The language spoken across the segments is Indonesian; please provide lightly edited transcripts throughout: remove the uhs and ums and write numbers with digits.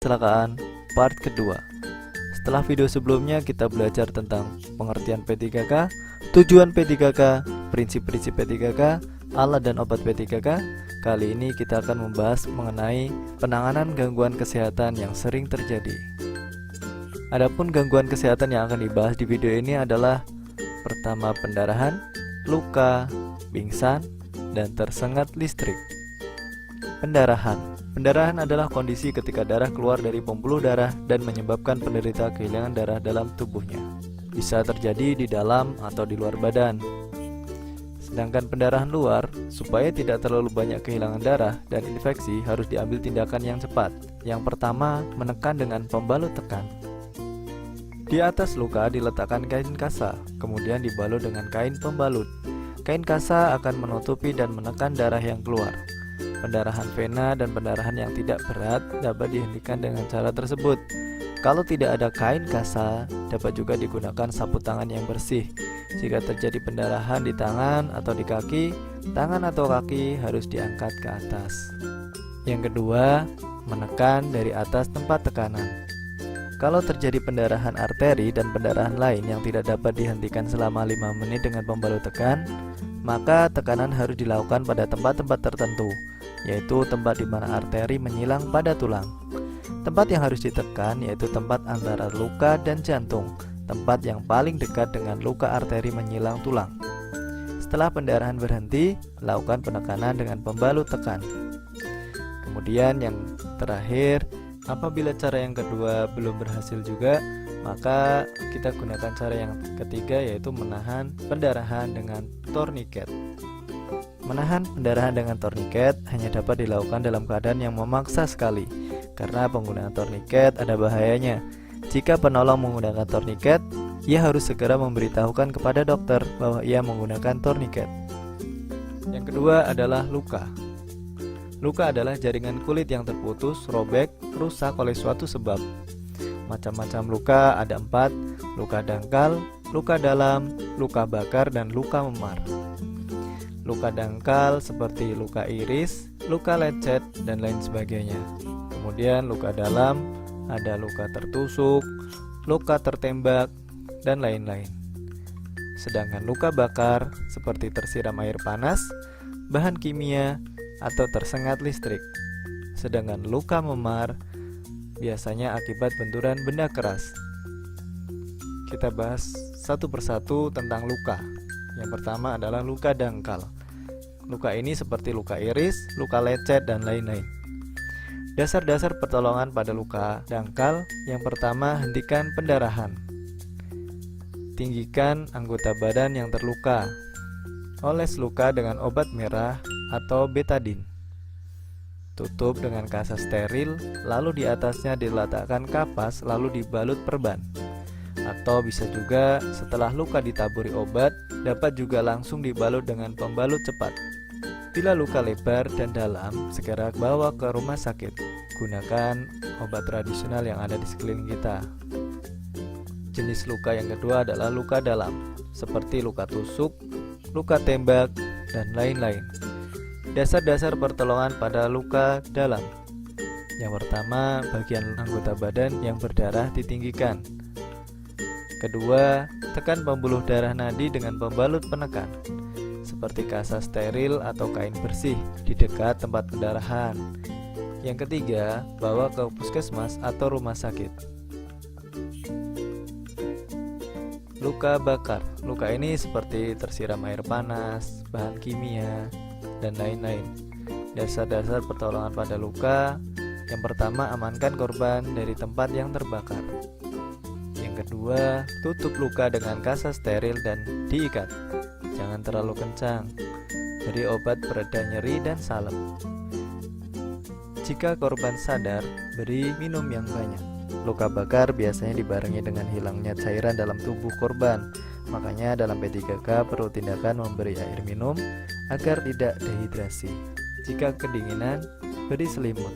kecelakaan part kedua. Setelah video sebelumnya kita belajar tentang pengertian P3K, tujuan P3K, prinsip-prinsip P3K, alat dan obat P3K. Kali ini kita akan membahas mengenai penanganan gangguan kesehatan yang sering terjadi. Adapun gangguan kesehatan yang akan dibahas di video ini adalah pertama pendarahan, luka, pingsan, dan tersengat listrik. Pendarahan adalah kondisi ketika darah keluar dari pembuluh darah dan menyebabkan penderita kehilangan darah dalam tubuhnya. Bisa terjadi di dalam atau di luar badan. Sedangkan pendarahan luar, supaya tidak terlalu banyak kehilangan darah dan infeksi, harus diambil tindakan yang cepat. Yang pertama, menekan dengan pembalut tekan. Di atas luka diletakkan kain kasa, kemudian dibalut dengan kain pembalut. Kain kasa akan menutupi dan menekan darah yang keluar. Pendarahan vena dan pendarahan yang tidak berat dapat dihentikan dengan cara tersebut. Kalau tidak ada kain kasa, dapat juga digunakan sapu tangan yang bersih. Jika terjadi pendarahan di tangan atau di kaki, tangan atau kaki harus diangkat ke atas. Yang kedua, menekan dari atas tempat tekanan. Kalau terjadi pendarahan arteri dan pendarahan lain yang tidak dapat dihentikan selama 5 menit dengan pembalut tekan, maka tekanan harus dilakukan pada tempat-tempat tertentu, yaitu tempat di mana arteri menyilang pada tulang. Tempat yang harus ditekan yaitu tempat antara luka dan jantung, tempat yang paling dekat dengan luka arteri menyilang tulang. Setelah pendarahan berhenti, lakukan penekanan dengan pembalut tekan. Kemudian yang terakhir, apabila cara yang kedua belum berhasil juga, maka kita gunakan cara yang ketiga, yaitu menahan pendarahan dengan torniket. Menahan pendarahan dengan torniket hanya dapat dilakukan dalam keadaan yang memaksa sekali, karena penggunaan torniket ada bahayanya. Jika penolong menggunakan torniket, ia harus segera memberitahukan kepada dokter bahwa ia menggunakan torniket. Yang kedua adalah luka. Luka adalah jaringan kulit yang terputus, robek, rusak oleh suatu sebab. Macam-macam luka ada 4, luka dangkal, luka dalam, luka bakar, dan luka memar. Luka dangkal seperti luka iris, luka lecet, dan lain sebagainya. Kemudian luka dalam ada luka tertusuk, luka tertembak, dan lain-lain. Sedangkan luka bakar seperti tersiram air panas, bahan kimia, atau tersengat listrik. Sedangkan luka memar biasanya akibat benturan benda keras. Kita bahas satu persatu tentang luka. Yang pertama adalah luka dangkal. Luka ini seperti luka iris, luka lecet, dan lain-lain. Dasar-dasar pertolongan pada luka dangkal. Yang pertama, hentikan pendarahan. Tinggikan anggota badan yang terluka. Oles luka dengan obat merah atau betadin. Tutup dengan kasa steril, lalu di atasnya diletakkan kapas, lalu dibalut perban. Atau bisa juga setelah luka ditaburi obat, dapat juga langsung dibalut dengan pembalut cepat. Bila luka lebar dan dalam, segera bawa ke rumah sakit. Gunakan obat tradisional yang ada di sekeliling kita. Jenis luka yang kedua adalah luka dalam, seperti luka tusuk, luka tembak, dan lain-lain. Dasar-dasar pertolongan pada luka dalam. Yang pertama, bagian anggota badan yang berdarah ditinggikan. Kedua, tekan pembuluh darah nadi dengan pembalut penekan, seperti kasa steril atau kain bersih di dekat tempat pendarahan. Yang ketiga, bawa ke puskesmas atau rumah sakit. Luka bakar. Luka ini seperti tersiram air panas, bahan kimia, dan lain-lain. Dasar-dasar pertolongan pada luka. Yang pertama, amankan korban dari tempat yang terbakar. Yang kedua, tutup luka dengan kasa steril dan diikat. Jangan terlalu kencang. Beri obat pereda nyeri dan salep. Jika korban sadar, beri minum yang banyak. Luka bakar biasanya dibarengi dengan hilangnya cairan dalam tubuh korban. Makanya dalam P3K perlu tindakan memberi air minum agar tidak dehidrasi. Jika kedinginan, beri selimut.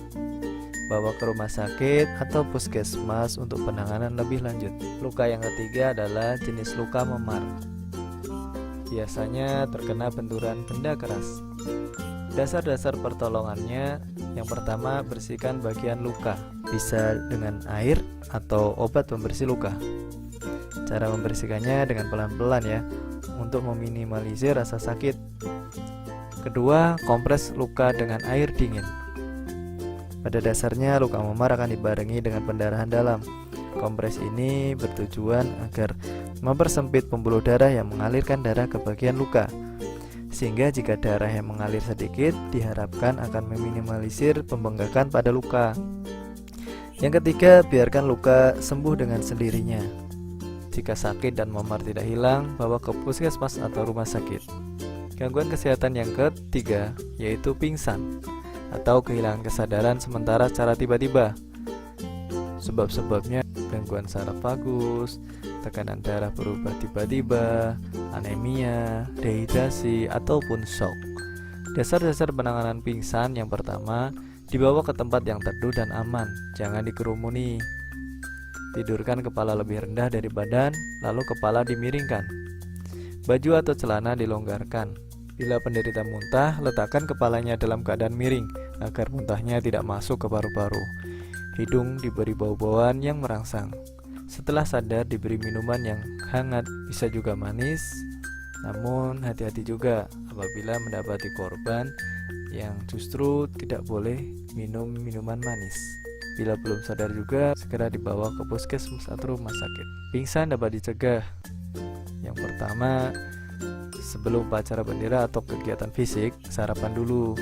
Bawa ke rumah sakit atau puskesmas untuk penanganan lebih lanjut. Luka yang ketiga adalah jenis luka memar. Biasanya terkena benturan benda keras. Dasar-dasar pertolongannya, yang pertama, bersihkan bagian luka. bisa dengan air atau obat pembersih luka. Cara membersihkannya dengan pelan-pelan ya, untuk meminimalisir rasa sakit. Kedua, kompres luka dengan air dingin. Pada dasarnya luka memar akan dibarengi dengan pendarahan dalam. Kompres ini bertujuan agar mempersempit pembuluh darah yang mengalirkan darah ke bagian luka, sehingga jika darah yang mengalir sedikit diharapkan akan meminimalisir pembengkakan pada luka. Yang ketiga, biarkan luka sembuh dengan sendirinya. Jika sakit dan memar tidak hilang, bawa ke puskesmas atau rumah sakit. Gangguan kesehatan yang ketiga yaitu pingsan atau kehilangan kesadaran sementara secara tiba-tiba. Sebab-sebabnya gangguan saraf vagus, tekanan darah berubah tiba-tiba, anemia, dehidrasi, ataupun shock. Dasar-dasar penanganan pingsan yang pertama, dibawa ke tempat yang teduh dan aman, jangan dikerumuni. Tidurkan kepala lebih rendah dari badan, lalu kepala dimiringkan. Baju atau celana dilonggarkan. Bila penderita muntah, letakkan kepalanya dalam keadaan miring agar muntahnya tidak masuk ke paru-paru. Hidung diberi bau-bauan yang merangsang. Setelah sadar diberi minuman yang hangat, bisa juga manis. Namun hati-hati juga apabila mendapati korban yang justru tidak boleh minum minuman manis. Bila belum sadar juga, segera dibawa ke puskesmas atau rumah sakit. Pingsan dapat dicegah. Yang pertama, sebelum upacara bendera atau kegiatan fisik, sarapan dulu.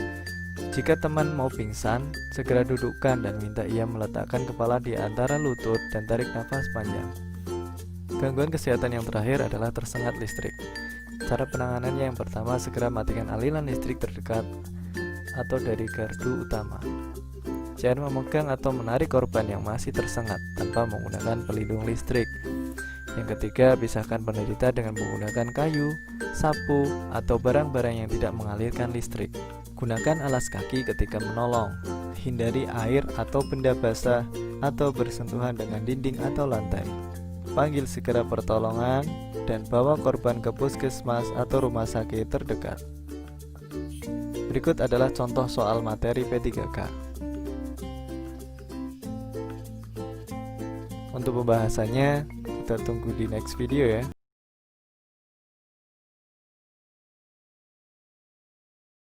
Jika teman mau pingsan, segera dudukkan dan minta ia meletakkan kepala di antara lutut dan tarik nafas panjang. Gangguan kesehatan yang terakhir adalah tersengat listrik. Cara penanganannya yang pertama, segera matikan aliran listrik terdekat atau dari gardu utama. Jangan memegang atau menarik korban yang masih tersengat tanpa menggunakan pelindung listrik. Yang ketiga, pisahkan penderita dengan menggunakan kayu, sapu, atau barang-barang yang tidak mengalirkan listrik. Gunakan alas kaki ketika menolong. Hindari air atau benda basah atau bersentuhan dengan dinding atau lantai. Panggil segera pertolongan dan bawa korban ke puskesmas atau rumah sakit terdekat. Berikut adalah contoh soal materi P3K. Untuk pembahasannya, kita tunggu di next video ya.